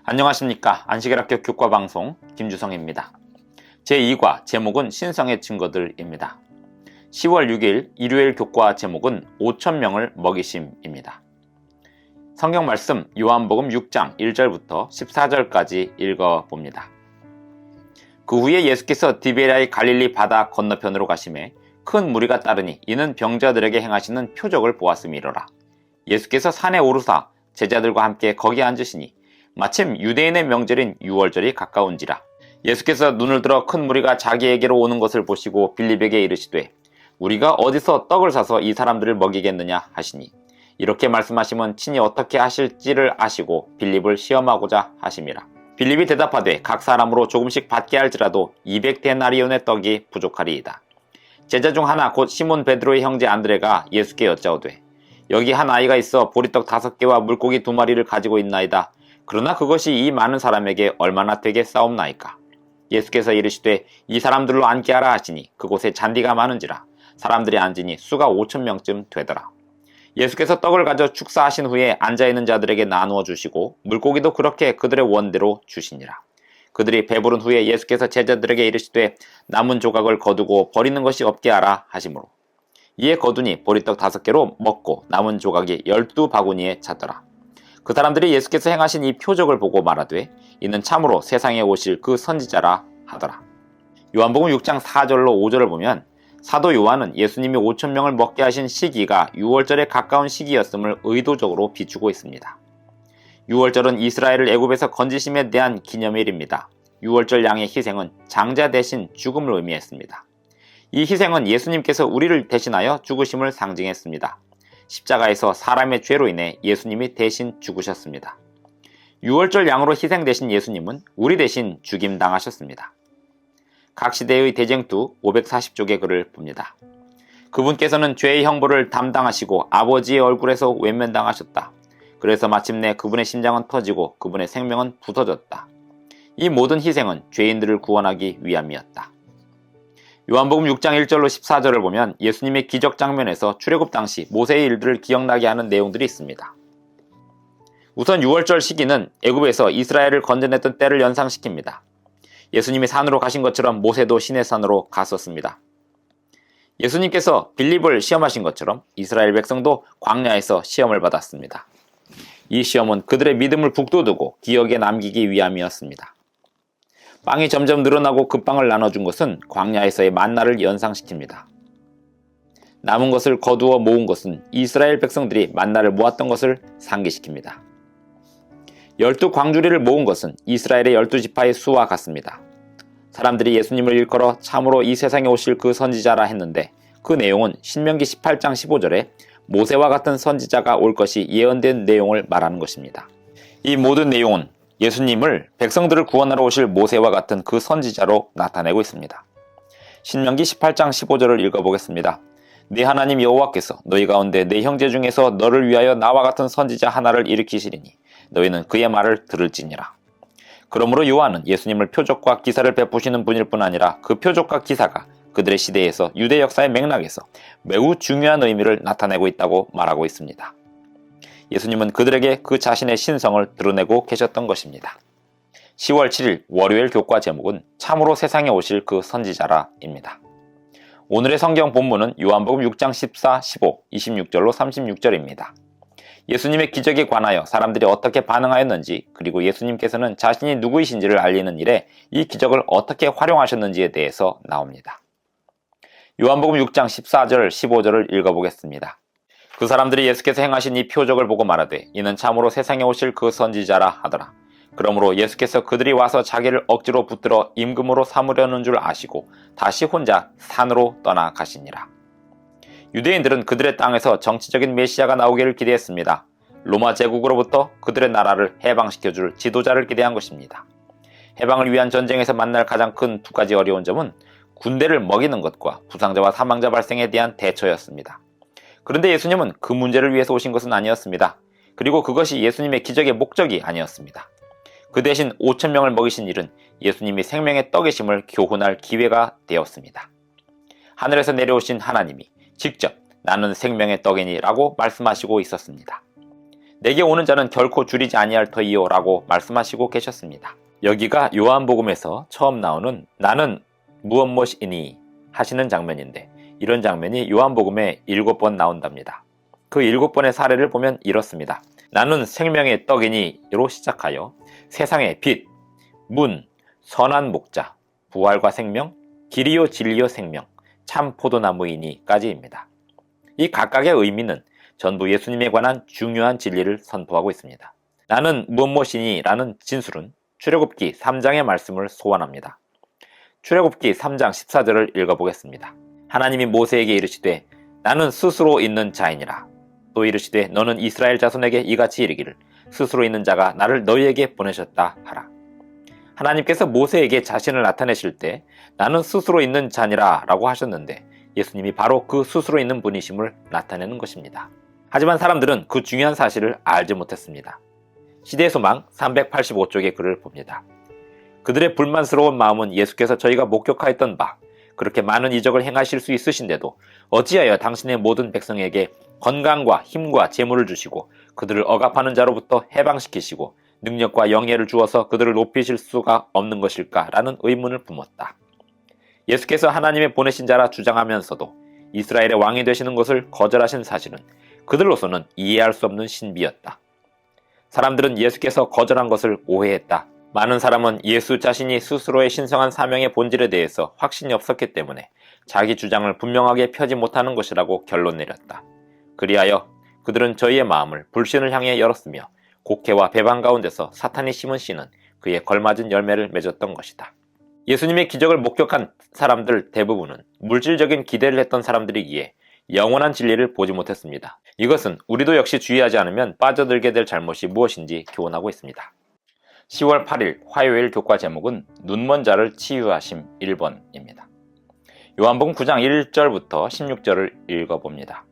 안녕하십니까. 안식일학교 교과방송 김주성입니다. 제2과 제목은 신성의 증거들입니다. 10월 6일 일요일 교과 제목은 5,000명을 먹이심입니다. 성경 말씀 요한복음 6장 1절부터 14절까지 읽어봅니다. 그 후에 예수께서 디베랴의 갈릴리 바다 건너편으로 가심에 큰 무리가 따르니 이는 병자들에게 행하시는 표적을 보았음이로라. 예수께서 산에 오르사 제자들과 함께 거기 앉으시니 마침 유대인의 명절인 유월절이 가까운지라. 예수께서 눈을 들어 큰 무리가 자기에게로 오는 것을 보시고 빌립에게 이르시되 우리가 어디서 떡을 사서 이 사람들을 먹이겠느냐 하시니 이렇게 말씀하시면 친히 어떻게 하실지를 아시고 빌립을 시험하고자 하심이라. 빌립이 대답하되 각 사람으로 조금씩 받게 할지라도 200데나리온의 떡이 부족하리이다. 제자 중 하나 곧 시몬 베드로의 형제 안드레가 예수께 여짜오되 여기 한 아이가 있어 보리떡 5개와 물고기 2마리를 가지고 있나이다. 그러나 그것이 이 많은 사람에게 얼마나 되겠사옵나이까. 예수께서 이르시되 이 사람들로 앉게 하라 하시니 그곳에 잔디가 많은지라 사람들이 앉으니 수가 5,000명쯤 되더라. 예수께서 떡을 가져 축사하신 후에 앉아있는 자들에게 나누어 주시고 물고기도 그렇게 그들의 원대로 주시니라. 그들이 배부른 후에 예수께서 제자들에게 이르시되 남은 조각을 거두고 버리는 것이 없게 하라 하시므로 이에 거두니 보리떡 5개로 먹고 남은 조각이 12바구니에 찼더라. 그 사람들이 예수께서 행하신 이 표적을 보고 말하되 이는 참으로 세상에 오실 그 선지자라 하더라. 요한복음 6장 4절로 5절을 보면 사도 요한은 예수님이 5,000명을 먹게 하신 시기가 유월절에 가까운 시기였음을 의도적으로 비추고 있습니다. 유월절은 이스라엘을 애굽에서 건지심에 대한 기념일입니다. 유월절 양의 희생은 장자 대신 죽음을 의미했습니다. 이 희생은 예수님께서 우리를 대신하여 죽으심을 상징했습니다. 십자가에서 사람의 죄로 인해 예수님이 대신 죽으셨습니다. 유월절 양으로 희생되신 예수님은 우리 대신 죽임당하셨습니다. 각 시대의 대쟁투 540쪽의 글을 봅니다. 그분께서는 죄의 형벌을 담당하시고 아버지의 얼굴에서 외면당하셨다. 그래서 마침내 그분의 심장은 터지고 그분의 생명은 부서졌다. 이 모든 희생은 죄인들을 구원하기 위함이었다. 요한복음 6장 1절로 14절을 보면 예수님의 기적 장면에서 출애굽 당시 모세의 일들을 기억나게 하는 내용들이 있습니다. 우선 유월절 시기는 애굽에서 이스라엘을 건져냈던 때를 연상시킵니다. 예수님이 산으로 가신 것처럼 모세도 시내산으로 갔었습니다. 예수님께서 빌립을 시험하신 것처럼 이스라엘 백성도 광야에서 시험을 받았습니다. 이 시험은 그들의 믿음을 북돋우고 기억에 남기기 위함이었습니다. 빵이 점점 늘어나고 그 빵을 나눠준 것은 광야에서의 만나를 연상시킵니다. 남은 것을 거두어 모은 것은 이스라엘 백성들이 만나를 모았던 것을 상기시킵니다. 12광주리를 모은 것은 이스라엘의 12지파의 수와 같습니다. 사람들이 예수님을 일컬어 참으로 이 세상에 오실 그 선지자라 했는데 그 내용은 신명기 18장 15절에 모세와 같은 선지자가 올 것이 예언된 내용을 말하는 것입니다. 이 모든 내용은 예수님을 백성들을 구원하러 오실 모세와 같은 그 선지자로 나타내고 있습니다. 신명기 18장 15절을 읽어보겠습니다. 네 하나님 여호와께서 너희 가운데 내 형제 중에서 너를 위하여 나와 같은 선지자 하나를 일으키시리니 너희는 그의 말을 들을지니라. 그러므로 요한은 예수님을 표적과 기사를 베푸시는 분일 뿐 아니라 그 표적과 기사가 그들의 시대에서 유대 역사의 맥락에서 매우 중요한 의미를 나타내고 있다고 말하고 있습니다. 예수님은 그들에게 그 자신의 신성을 드러내고 계셨던 것입니다. 10월 7일 월요일 교과 제목은 참으로 세상에 오실 그 선지자라 입니다. 오늘의 성경 본문은 요한복음 6장 14, 15, 26절로 36절입니다. 예수님의 기적에 관하여 사람들이 어떻게 반응하였는지 그리고 예수님께서는 자신이 누구이신지를 알리는 일에 이 기적을 어떻게 활용하셨는지에 대해서 나옵니다. 요한복음 6장 14절, 15절을 읽어보겠습니다. 그 사람들이 예수께서 행하신 이 표적을 보고 말하되 이는 참으로 세상에 오실 그 선지자라 하더라. 그러므로 예수께서 그들이 와서 자기를 억지로 붙들어 임금으로 삼으려는 줄 아시고 다시 혼자 산으로 떠나가시니라. 유대인들은 그들의 땅에서 정치적인 메시아가 나오기를 기대했습니다. 로마 제국으로부터 그들의 나라를 해방시켜줄 지도자를 기대한 것입니다. 해방을 위한 전쟁에서 만날 가장 큰 2가지 어려운 점은 군대를 먹이는 것과 부상자와 사망자 발생에 대한 대처였습니다. 그런데 예수님은 그 문제를 위해서 오신 것은 아니었습니다. 그리고 그것이 예수님의 기적의 목적이 아니었습니다. 그 대신 5,000명을 먹이신 일은 예수님이 생명의 떡이심을 교훈할 기회가 되었습니다. 하늘에서 내려오신 하나님이 직접 나는 생명의 떡이니 라고 말씀하시고 있었습니다. 내게 오는 자는 결코 줄이지 아니할 터이요 라고 말씀하시고 계셨습니다. 여기가 요한복음에서 처음 나오는 나는 무엇이니 하시는 장면인데, 이런 장면이 요한복음에 7번 나온답니다. 그 7번의 사례를 보면 이렇습니다. 나는 생명의 떡이니로 시작하여 세상의 빛, 문, 선한 목자, 부활과 생명, 길이요 진리요 생명, 참 포도나무이니까지입니다. 이 각각의 의미는 전부 예수님에 관한 중요한 진리를 선포하고 있습니다. 나는 무엇이니 라는 진술은 출애굽기 3장의 말씀을 소환합니다. 출애굽기 3장 14절을 읽어보겠습니다. 하나님이 모세에게 이르시되 나는 스스로 있는 자이니라. 또 이르시되 너는 이스라엘 자손에게 이같이 이르기를 스스로 있는 자가 나를 너희에게 보내셨다 하라. 하나님께서 모세에게 자신을 나타내실 때 나는 스스로 있는 자니라 라고 하셨는데, 예수님이 바로 그 스스로 있는 분이심을 나타내는 것입니다. 하지만 사람들은 그 중요한 사실을 알지 못했습니다. 시대의 소망 385쪽의 글을 봅니다. 그들의 불만스러운 마음은 예수께서 저희가 목격하였던 바 그렇게 많은 이적을 행하실 수 있으신데도 어찌하여 당신의 모든 백성에게 건강과 힘과 재물을 주시고 그들을 억압하는 자로부터 해방시키시고 능력과 영예를 주어서 그들을 높이실 수가 없는 것일까? 라는 의문을 품었다. 예수께서 하나님의 보내신 자라 주장하면서도 이스라엘의 왕이 되시는 것을 거절하신 사실은 그들로서는 이해할 수 없는 신비였다. 사람들은 예수께서 거절한 것을 오해했다. 많은 사람은 예수 자신이 스스로의 신성한 사명의 본질에 대해서 확신이 없었기 때문에 자기 주장을 분명하게 펴지 못하는 것이라고 결론 내렸다. 그리하여 그들은 저희의 마음을 불신을 향해 열었으며 곡해와 배반 가운데서 사탄이 심은 씨는 그에 걸맞은 열매를 맺었던 것이다. 예수님의 기적을 목격한 사람들 대부분은 물질적인 기대를 했던 사람들이기에 영원한 진리를 보지 못했습니다. 이것은 우리도 역시 주의하지 않으면 빠져들게 될 잘못이 무엇인지 교훈하고 있습니다. 10월 8일 화요일 교과 제목은 눈먼 자를 치유하심 1번입니다. 요한복음 9장 1절부터 16절을 읽어봅니다.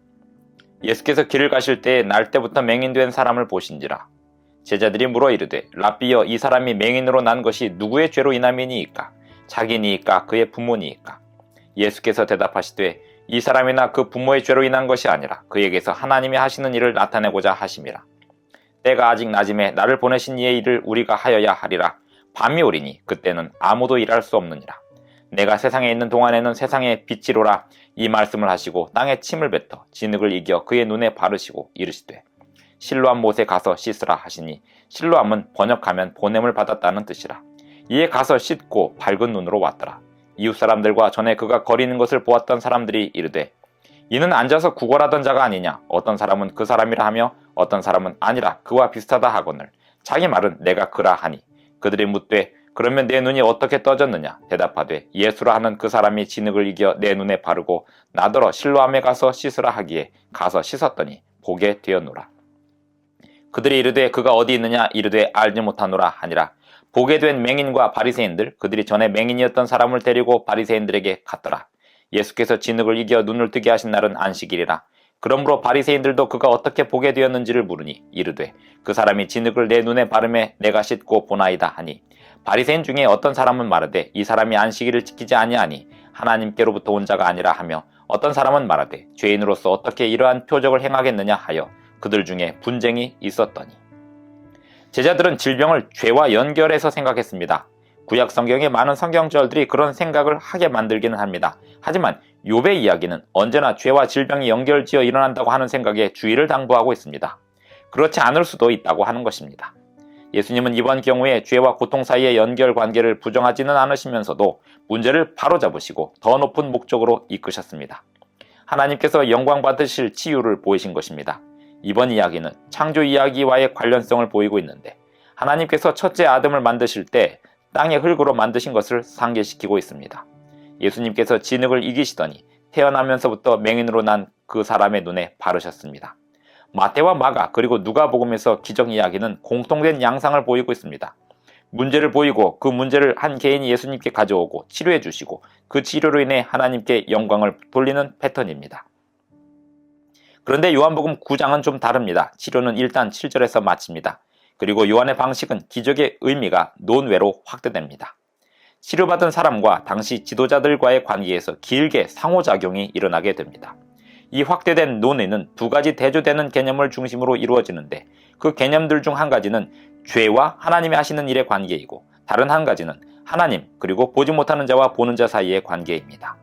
예수께서 길을 가실 때에 날 때부터 맹인된 사람을 보신지라. 제자들이 물어 이르되 랍비여, 이 사람이 맹인으로 난 것이 누구의 죄로 인함이니이까? 자기니이까 그의 부모니이까? 예수께서 대답하시되 이 사람이나 그 부모의 죄로 인한 것이 아니라 그에게서 하나님이 하시는 일을 나타내고자 하심이라. 때가 아직 낮음에 나를 보내신 이의 일을 우리가 하여야 하리라. 밤이 오리니 그때는 아무도 일할 수 없느니라. 내가 세상에 있는 동안에는 세상의 빛이로라. 이 말씀을 하시고 땅에 침을 뱉어 진흙을 이겨 그의 눈에 바르시고 이르시되 실로암 못에 가서 씻으라 하시니, 실로암은 번역하면 보냄을 받았다는 뜻이라. 이에 가서 씻고 밝은 눈으로 왔더라. 이웃 사람들과 전에 그가 거리는 것을 보았던 사람들이 이르되 이는 앉아서 구걸하던 자가 아니냐? 어떤 사람은 그 사람이라 하며 어떤 사람은 아니라 그와 비슷하다 하거늘 자기 말은 내가 그라 하니, 그들이 묻되 그러면 내 눈이 어떻게 떠졌느냐? 대답하되 예수라 하는 그 사람이 진흙을 이겨 내 눈에 바르고 나더러 실로암에 가서 씻으라 하기에 가서 씻었더니 보게 되었노라. 그들이 이르되 그가 어디 있느냐? 이르되 알지 못하노라 하니라. 보게 된 맹인과 바리새인들, 그들이 전에 맹인이었던 사람을 데리고 바리새인들에게 갔더라. 예수께서 진흙을 이겨 눈을 뜨게 하신 날은 안식일이라. 그러므로 바리새인들도 그가 어떻게 보게 되었는지를 물으니 이르되 그 사람이 진흙을 내 눈에 바르매 내가 씻고 보나이다 하니, 바리새인 중에 어떤 사람은 말하되 이 사람이 안식일을 지키지 아니하니 하나님께로부터 온 자가 아니라 하며, 어떤 사람은 말하되 죄인으로서 어떻게 이러한 표적을 행하겠느냐 하여 그들 중에 분쟁이 있었더니, 제자들은 질병을 죄와 연결해서 생각했습니다. 구약 성경의 많은 성경절들이 그런 생각을 하게 만들기는 합니다. 하지만 욥의 이야기는 언제나 죄와 질병이 연결지어 일어난다고 하는 생각에 주의를 당부하고 있습니다. 그렇지 않을 수도 있다고 하는 것입니다. 예수님은 이번 경우에 죄와 고통 사이의 연결관계를 부정하지는 않으시면서도 문제를 바로잡으시고 더 높은 목적으로 이끄셨습니다. 하나님께서 영광 받으실 치유를 보이신 것입니다. 이번 이야기는 창조 이야기와의 관련성을 보이고 있는데, 하나님께서 첫째 아담을 만드실 때 땅의 흙으로 만드신 것을 상기시키고 있습니다. 예수님께서 진흙을 이기시더니 태어나면서부터 맹인으로 난 그 사람의 눈에 바르셨습니다. 마태와 마가 그리고 누가복음에서 기적 이야기는 공통된 양상을 보이고 있습니다. 문제를 보이고 그 문제를 한 개인이 예수님께 가져오고 치료해 주시고 그 치료로 인해 하나님께 영광을 돌리는 패턴입니다. 그런데 요한복음 9장은 좀 다릅니다. 치료는 일단 7절에서 마칩니다. 그리고 요한의 방식은 기적의 의미가 논외로 확대됩니다. 치료받은 사람과 당시 지도자들과의 관계에서 길게 상호작용이 일어나게 됩니다. 이 확대된 논의는 두 가지 대조되는 개념을 중심으로 이루어지는데, 그 개념들 중 한 가지는 죄와 하나님이 하시는 일의 관계이고, 다른 한 가지는 하나님 그리고 보지 못하는 자와 보는 자 사이의 관계입니다.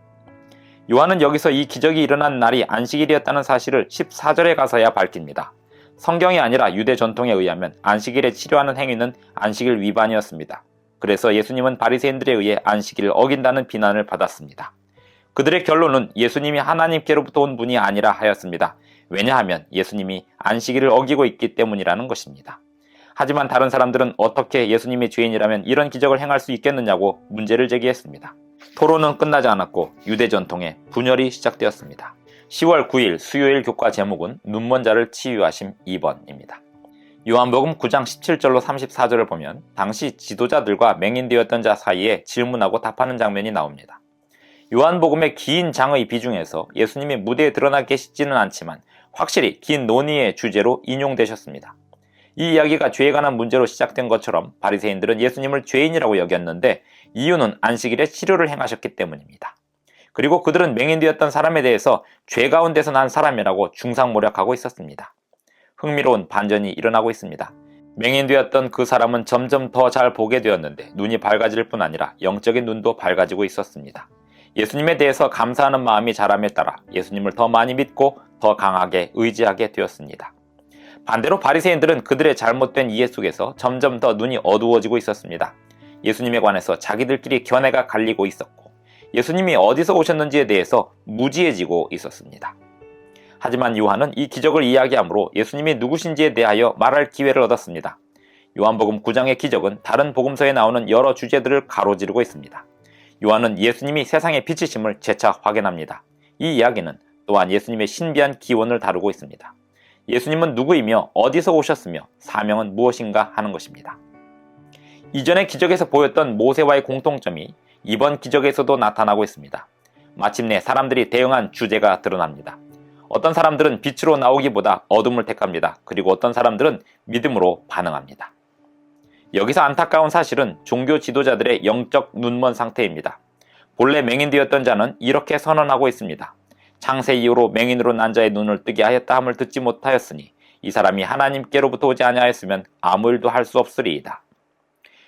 요한은 여기서 이 기적이 일어난 날이 안식일이었다는 사실을 14절에 가서야 밝힙니다. 성경이 아니라 유대 전통에 의하면 안식일에 치료하는 행위는 안식일 위반이었습니다. 그래서 예수님은 바리새인들에 의해 안식일을 어긴다는 비난을 받았습니다. 그들의 결론은 예수님이 하나님께로부터 온 분이 아니라 하였습니다. 왜냐하면 예수님이 안식일을 어기고 있기 때문이라는 것입니다. 하지만 다른 사람들은 어떻게 예수님이 죄인이라면 이런 기적을 행할 수 있겠느냐고 문제를 제기했습니다. 토론은 끝나지 않았고 유대 전통에 분열이 시작되었습니다. 10월 9일 수요일 교과 제목은 눈먼 자를 치유하심 2번입니다. 요한복음 9장 17절로 34절을 보면 당시 지도자들과 맹인되었던 자 사이에 질문하고 답하는 장면이 나옵니다. 요한복음의 긴 장의 비중에서 예수님이 무대에 드러나 계시지는 않지만 확실히 긴 논의의 주제로 인용되셨습니다. 이 이야기가 죄에 관한 문제로 시작된 것처럼 바리새인들은 예수님을 죄인이라고 여겼는데 이유는 안식일에 치료를 행하셨기 때문입니다. 그리고 그들은 맹인되었던 사람에 대해서 죄 가운데서 난 사람이라고 중상모략하고 있었습니다. 흥미로운 반전이 일어나고 있습니다. 맹인되었던 그 사람은 점점 더 잘 보게 되었는데 눈이 밝아질 뿐 아니라 영적인 눈도 밝아지고 있었습니다. 예수님에 대해서 감사하는 마음이 자람에 따라 예수님을 더 많이 믿고 더 강하게 의지하게 되었습니다. 반대로 바리새인들은 그들의 잘못된 이해 속에서 점점 더 눈이 어두워지고 있었습니다. 예수님에 관해서 자기들끼리 견해가 갈리고 있었고 예수님이 어디서 오셨는지에 대해서 무지해지고 있었습니다. 하지만 요한은 이 기적을 이야기하므로 예수님이 누구신지에 대하여 말할 기회를 얻었습니다. 요한복음 9장의 기적은 다른 복음서에 나오는 여러 주제들을 가로지르고 있습니다. 요한은 예수님이 세상의 빛이심을 재차 확인합니다. 이 이야기는 또한 예수님의 신비한 기원을 다루고 있습니다. 예수님은 누구이며 어디서 오셨으며 사명은 무엇인가 하는 것입니다. 이전의 기적에서 보였던 모세와의 공통점이 이번 기적에서도 나타나고 있습니다. 마침내 사람들이 대응한 주제가 드러납니다. 어떤 사람들은 빛으로 나오기보다 어둠을 택합니다. 그리고 어떤 사람들은 믿음으로 반응합니다. 여기서 안타까운 사실은 종교 지도자들의 영적 눈먼 상태입니다. 본래 맹인되었던 자는 이렇게 선언하고 있습니다. 창세 이후로 맹인으로 난 자의 눈을 뜨게 하였다 함을 듣지 못하였으니 이 사람이 하나님께로부터 오지 아니하였으면 아무 일도 할 수 없으리이다.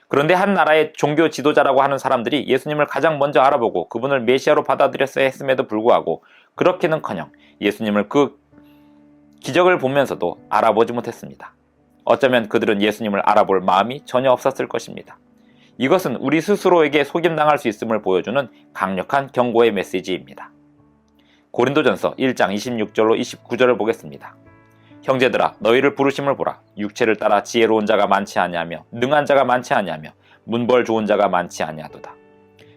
그런데 한 나라의 종교 지도자라고 하는 사람들이 예수님을 가장 먼저 알아보고 그분을 메시아로 받아들였어야 했음에도 불구하고 그렇게는커녕 예수님을 그 기적을 보면서도 알아보지 못했습니다. 어쩌면 그들은 예수님을 알아볼 마음이 전혀 없었을 것입니다. 이것은 우리 스스로에게 속임당할 수 있음을 보여주는 강력한 경고의 메시지입니다. 고린도전서 1장 26절로 29절을 보겠습니다. 형제들아 너희를 부르심을 보라. 육체를 따라 지혜로운 자가 많지 아니하며 능한 자가 많지 아니하며 문벌 좋은 자가 많지 아니하도다.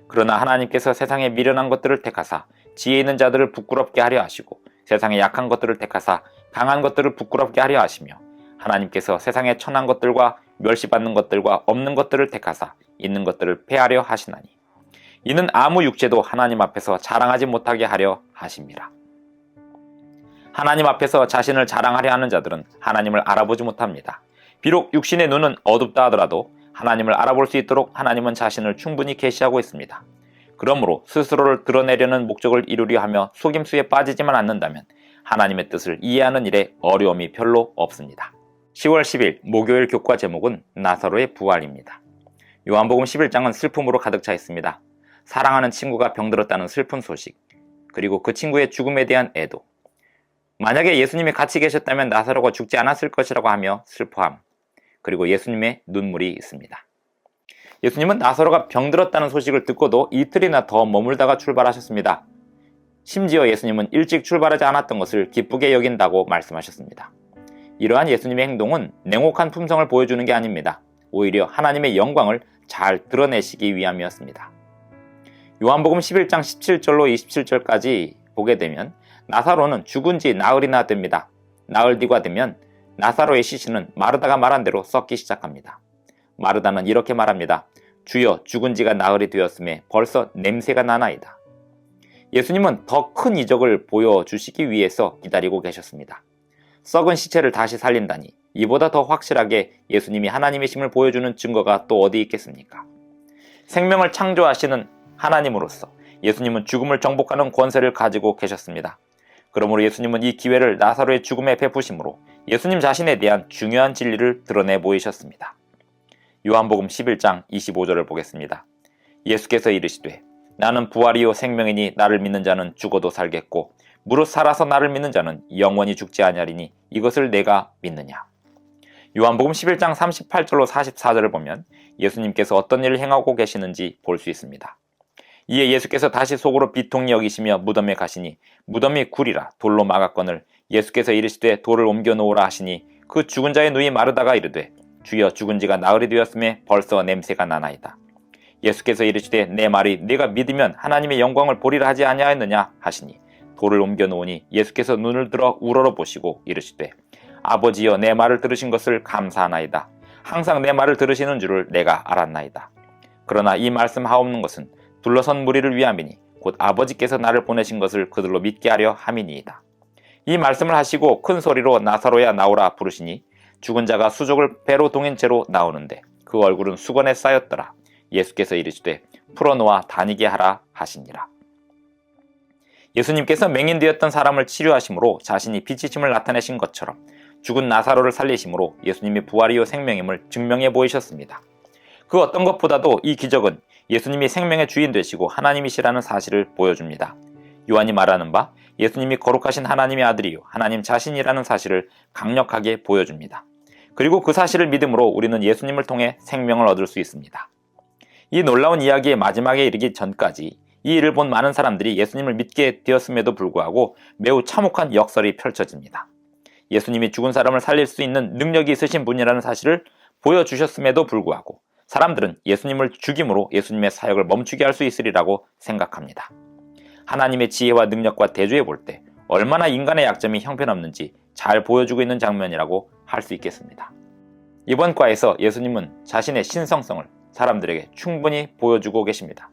그러나 하나님께서 세상에 미련한 것들을 택하사 지혜 있는 자들을 부끄럽게 하려 하시고 세상에 약한 것들을 택하사 강한 것들을 부끄럽게 하려 하시며 하나님께서 세상에 천한 것들과 멸시받는 것들과 없는 것들을 택하사 있는 것들을 폐하려 하시나니 이는 아무 육체도 하나님 앞에서 자랑하지 못하게 하려 하심이라. 하나님 앞에서 자신을 자랑하려 하는 자들은 하나님을 알아보지 못합니다. 비록 육신의 눈은 어둡다 하더라도 하나님을 알아볼 수 있도록 하나님은 자신을 충분히 계시하고 있습니다. 그러므로 스스로를 드러내려는 목적을 이루려 하며 속임수에 빠지지만 않는다면 하나님의 뜻을 이해하는 일에 어려움이 별로 없습니다. 10월 10일 목요일 교과 제목은 나사로의 부활입니다. 요한복음 11장은 슬픔으로 가득 차 있습니다. 사랑하는 친구가 병들었다는 슬픈 소식, 그리고 그 친구의 죽음에 대한 애도, 만약에 예수님이 같이 계셨다면 나사로가 죽지 않았을 것이라고 하며 슬퍼함, 그리고 예수님의 눈물이 있습니다. 예수님은 나사로가 병들었다는 소식을 듣고도 이틀이나 더 머물다가 출발하셨습니다. 심지어 예수님은 일찍 출발하지 않았던 것을 기쁘게 여긴다고 말씀하셨습니다. 이러한 예수님의 행동은 냉혹한 품성을 보여주는 게 아닙니다. 오히려 하나님의 영광을 잘 드러내시기 위함이었습니다. 요한복음 11장 17절로 27절까지 보게 되면 나사로는 죽은 지 나흘이나 됩니다. 나흘 뒤가 되면 나사로의 시신은 마르다가 말한 대로 썩기 시작합니다. 마르다는 이렇게 말합니다. 주여 죽은 지가 나흘이 되었음에 벌써 냄새가 나나이다. 예수님은 더 큰 이적을 보여주시기 위해서 기다리고 계셨습니다. 썩은 시체를 다시 살린다니 이보다 더 확실하게 예수님이 하나님이심을 보여주는 증거가 또 어디 있겠습니까? 생명을 창조하시는 하나님으로서 예수님은 죽음을 정복하는 권세를 가지고 계셨습니다. 그러므로 예수님은 이 기회를 나사로의 죽음에 베푸심으로 예수님 자신에 대한 중요한 진리를 드러내 보이셨습니다. 요한복음 11장 25절을 보겠습니다. 예수께서 이르시되 나는 부활이요 생명이니 나를 믿는 자는 죽어도 살겠고 무릇 살아서 나를 믿는 자는 영원히 죽지 아니하리니 이것을 내가 믿느냐. 요한복음 11장 38절로 44절을 보면 예수님께서 어떤 일을 행하고 계시는지 볼 수 있습니다. 이에 예수께서 다시 속으로 비통히 여기시며 무덤에 가시니 무덤이 굴이라 돌로 막았거늘 예수께서 이르시되 돌을 옮겨 놓으라 하시니 그 죽은 자의 누이 마르다가 이르되 주여 죽은 지가 나흘이 되었음에 벌써 냄새가 나나이다. 예수께서 이르시되 내 말이 네가 믿으면 하나님의 영광을 보리라 하지 아니하였느냐 하시니 돌을 옮겨 놓으니 예수께서 눈을 들어 우러러 보시고 이르시되 아버지여 내 말을 들으신 것을 감사하나이다. 항상 내 말을 들으시는 줄을 내가 알았나이다. 그러나 이 말씀하옵는 것은 둘러선 무리를 위함이니 곧 아버지께서 나를 보내신 것을 그들로 믿게 하려 함이니이다. 이 말씀을 하시고 큰 소리로 나사로야 나오라 부르시니 죽은 자가 수족을 배로 동인 채로 나오는데 그 얼굴은 수건에 쌓였더라. 예수께서 이르시되 풀어놓아 다니게 하라 하시니라. 예수님께서 맹인되었던 사람을 치료하심으로 자신이 빛이심을 나타내신 것처럼 죽은 나사로를 살리심으로 예수님이 부활이요 생명임을 증명해 보이셨습니다. 그 어떤 것보다도 이 기적은 예수님이 생명의 주인 되시고 하나님이시라는 사실을 보여줍니다. 요한이 말하는 바 예수님이 거룩하신 하나님의 아들이요 하나님 자신이라는 사실을 강력하게 보여줍니다. 그리고 그 사실을 믿음으로 우리는 예수님을 통해 생명을 얻을 수 있습니다. 이 놀라운 이야기의 마지막에 이르기 전까지 이 일을 본 많은 사람들이 예수님을 믿게 되었음에도 불구하고 매우 참혹한 역설이 펼쳐집니다. 예수님이 죽은 사람을 살릴 수 있는 능력이 있으신 분이라는 사실을 보여주셨음에도 불구하고 사람들은 예수님을 죽임으로 예수님의 사역을 멈추게 할 수 있으리라고 생각합니다. 하나님의 지혜와 능력과 대조해 볼 때 얼마나 인간의 약점이 형편없는지 잘 보여주고 있는 장면이라고 할 수 있겠습니다. 이번 과에서 예수님은 자신의 신성성을 사람들에게 충분히 보여주고 계십니다.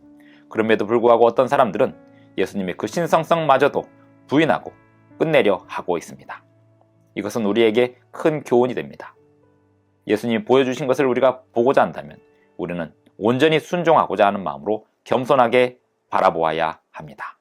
그럼에도 불구하고 어떤 사람들은 예수님의 그 신성성마저도 부인하고 끝내려 하고 있습니다. 이것은 우리에게 큰 교훈이 됩니다. 예수님이 보여주신 것을 우리가 보고자 한다면 우리는 온전히 순종하고자 하는 마음으로 겸손하게 바라보아야 합니다.